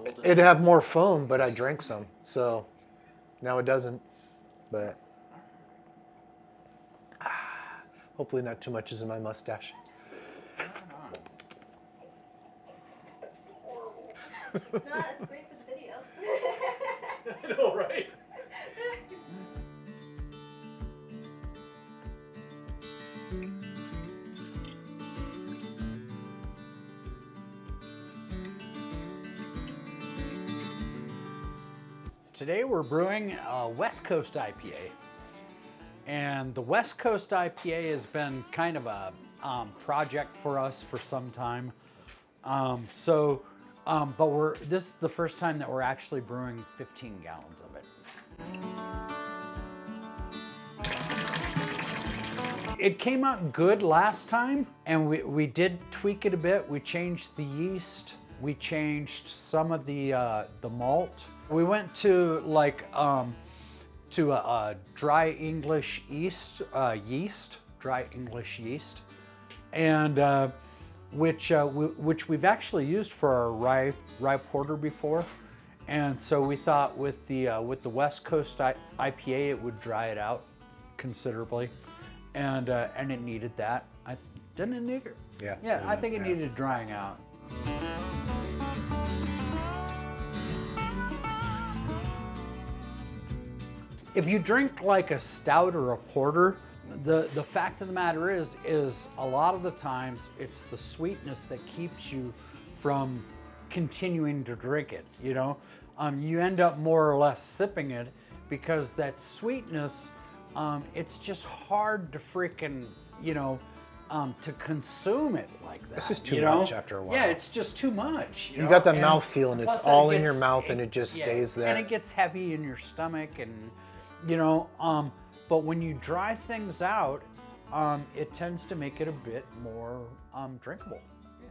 golden. It'd have more foam, but I drank some, so now it doesn't. But hopefully not too much is in my mustache. No, that's great for the video. I know, right? Today we're brewing a West Coast IPA. And the West Coast IPA has been kind of a project for us for some time. But this is the first time that we're actually brewing 15 gallons of it. It came out good last time, and we did tweak it a bit. We changed the yeast. We changed some of the malt. We went to a dry English yeast, and which we've actually used for our rye porter before. And so we thought with the West Coast IPA, it would dry it out considerably, and it needed that. Didn't it need it? Yeah. Yeah, I think it needed drying out. If you drink like a stout or a porter, the fact of the matter is a lot of the times it's the sweetness that keeps you from continuing to drink it, you know? You end up more or less sipping it because that sweetness, it's just hard to freaking, to consume it like that. It's just too much after a while. Yeah, it's just too much. You got that mouth feel, and it's all in your mouth, and it just stays there. And it gets heavy in your stomach, and but when you dry things out, it tends to make it a bit more drinkable.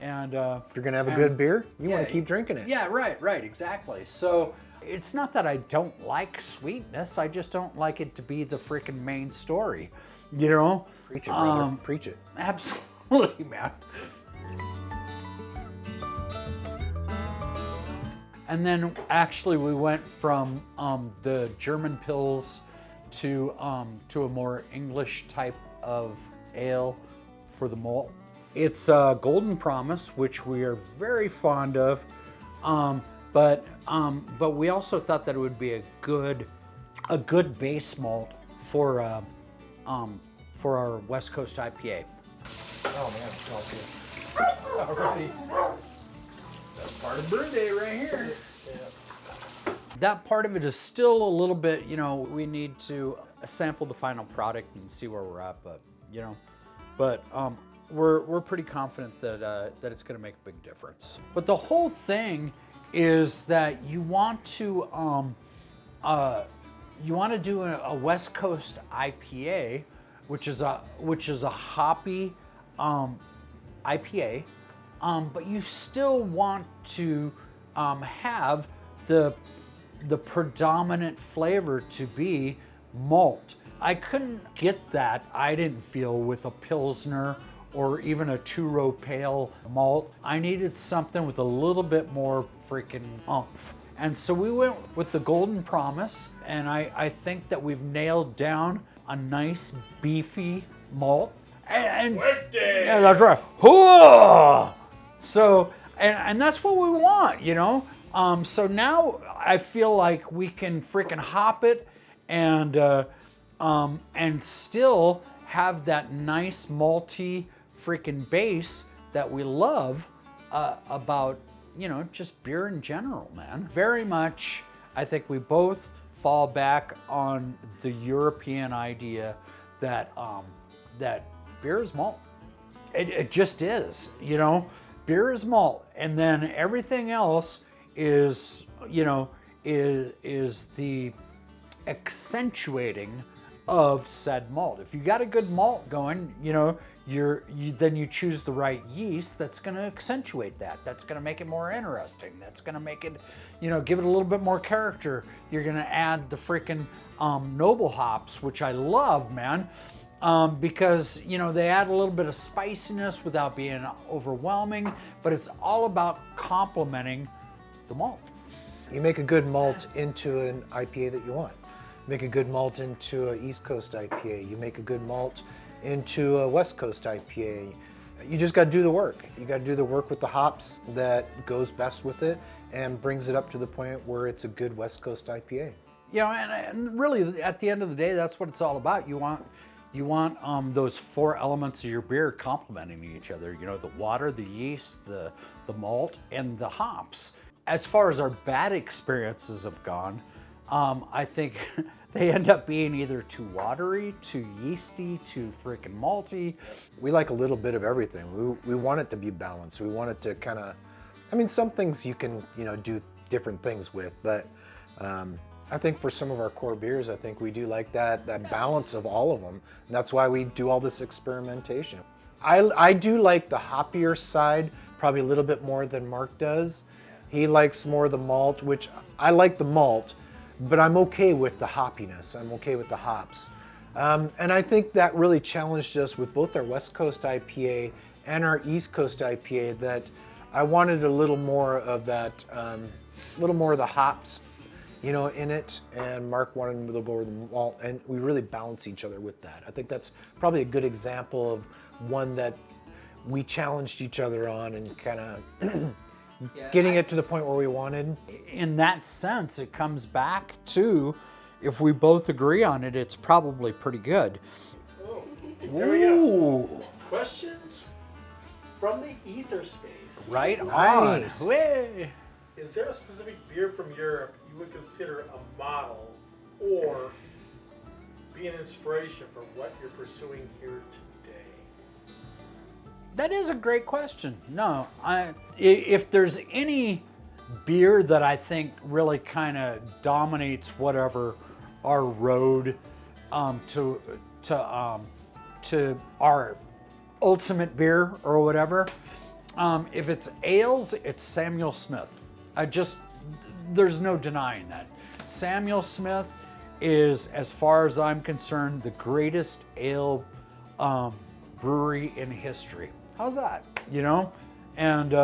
And if you're gonna have a good beer, you want to keep drinking it. Yeah, right, exactly. So it's not that I don't like sweetness, I just don't like it to be the freaking main story, you know? Preach it, brother. Preach it. Absolutely, man. And then actually we went from the German Pils to a more English type of ale for the malt. It's Golden Promise, which we are very fond of, but we also thought that it would be a good base malt for our West Coast IPA. Oh man, it smells good. Alrighty. That's part of brew day right here. Yeah. That part of it is still a little bit, we need to sample the final product and see where we're at, but we're pretty confident that it's going to make a big difference. But the whole thing is that you want to do a West Coast IPA, which is a hoppy IPA. But you still want to have the predominant flavor to be malt. I couldn't get that, I didn't feel, with a Pilsner or even a two-row pale malt. I needed something with a little bit more freaking oomph. And so we went with the Golden Promise, and I think that we've nailed down a nice beefy malt. And yeah, that's right. So, and that's what we want, So now I feel like we can freaking hop it and still have that nice malty freaking base that we love about, just beer in general, man. Very much, I think we both fall back on the European idea that that beer is malt. It just is, Beer is malt, and then everything else is, is the accentuating of said malt. If you got a good malt going, then you choose the right yeast that's going to accentuate that. That's going to make it more interesting. That's going to make it, give it a little bit more character. You're going to add the freaking noble hops, which I love, man. Because, they add a little bit of spiciness without being overwhelming, but it's all about complementing the malt. You make a good malt into an IPA that you want. Make a good malt into an East Coast IPA. You make a good malt into a West Coast IPA. You just got to do the work. You got to do the work with the hops that goes best with it and brings it up to the point where it's a good West Coast IPA. You know, and really, at the end of the day, that's what it's all about. You want those four elements of your beer complementing each other. You know, the water, the yeast, the malt, and the hops. As far as our bad experiences have gone, I think they end up being either too watery, too yeasty, too freaking malty. We like a little bit of everything. We want it to be balanced. We want it to kind of, I mean, some things you can, do different things with, but I think for some of our core beers, I think we do like that balance of all of them. And that's why we do all this experimentation. I do like the hoppier side probably a little bit more than Mark does. He likes more the malt, which I like the malt, but I'm okay with the hoppiness. I'm okay with the hops. And I think that really challenged us with both our West Coast IPA and our East Coast IPA, that I wanted a little more of that, a little more of the hops, in it, and Mark wanted a little more of the malt, and we really balance each other with that. I think that's probably a good example of one that we challenged each other on and kind of getting it to the point where we wanted. In that sense, it comes back to, if we both agree on it, it's probably pretty good. Oh, there we go. Questions from the ether space. Right on. Nice. Way. Is there a specific beer from Europe you would consider a model or be an inspiration for what you're pursuing here today? That is a great question. No, if there's any beer that I think really kind of dominates whatever our road to our ultimate beer or whatever, if it's ales, it's Samuel Smith. There's no denying that. Samuel Smith is, as far as I'm concerned, the greatest ale brewery in history. How's that? And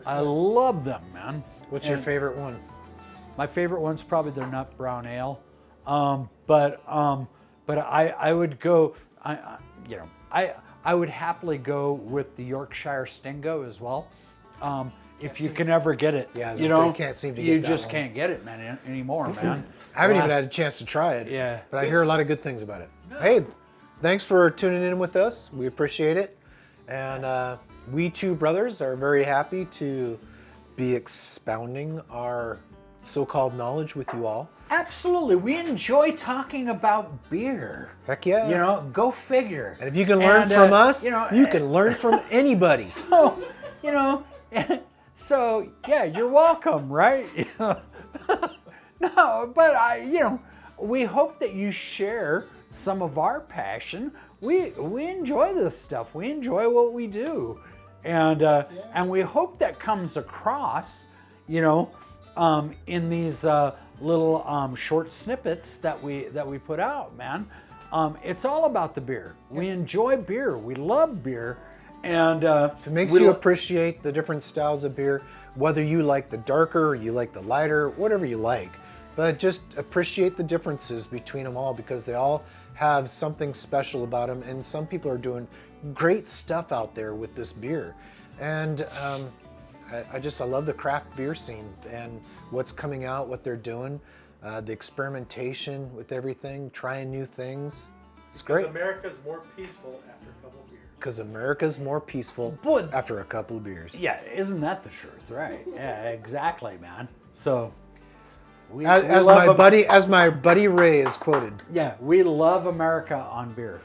I love them, man. What's your favorite one? My favorite one's probably their nut brown ale. But I would go, I would happily go with the Yorkshire Stingo as well. If you can ever get it, Yeah, I was gonna say, you can't seem to get you that just one. can't get it, man, anymore, man. I haven't even had a chance to try it. Yeah. But I hear a lot of good things about it. Hey, thanks for tuning in with us. We appreciate it. And we two brothers are very happy to be expounding our so-called knowledge with you all. Absolutely, we enjoy talking about beer. Heck yeah. Go figure. And if you can learn from us, you know, can learn from anybody. So, so yeah, you're welcome, right? No, but we hope that you share some of our passion. We enjoy this stuff. We enjoy what we do, and we hope that comes across, in these little short snippets that we put out, man. It's all about the beer. We enjoy beer. We love beer. And it makes you appreciate the different styles of beer, whether you like the darker or you like the lighter, whatever you like. But just appreciate the differences between them all, because they all have something special about them. And some people are doing great stuff out there with this beer. And I love the craft beer scene and what's coming out, what they're doing, the experimentation with everything, trying new things. It's great. Because America's more peaceful after a couple of beers. Because America's more peaceful But- after a couple of beers. Yeah, isn't that the truth, right? Yeah, exactly, man. So, we As love my buddy Ray is quoted. Yeah, we love America on beer.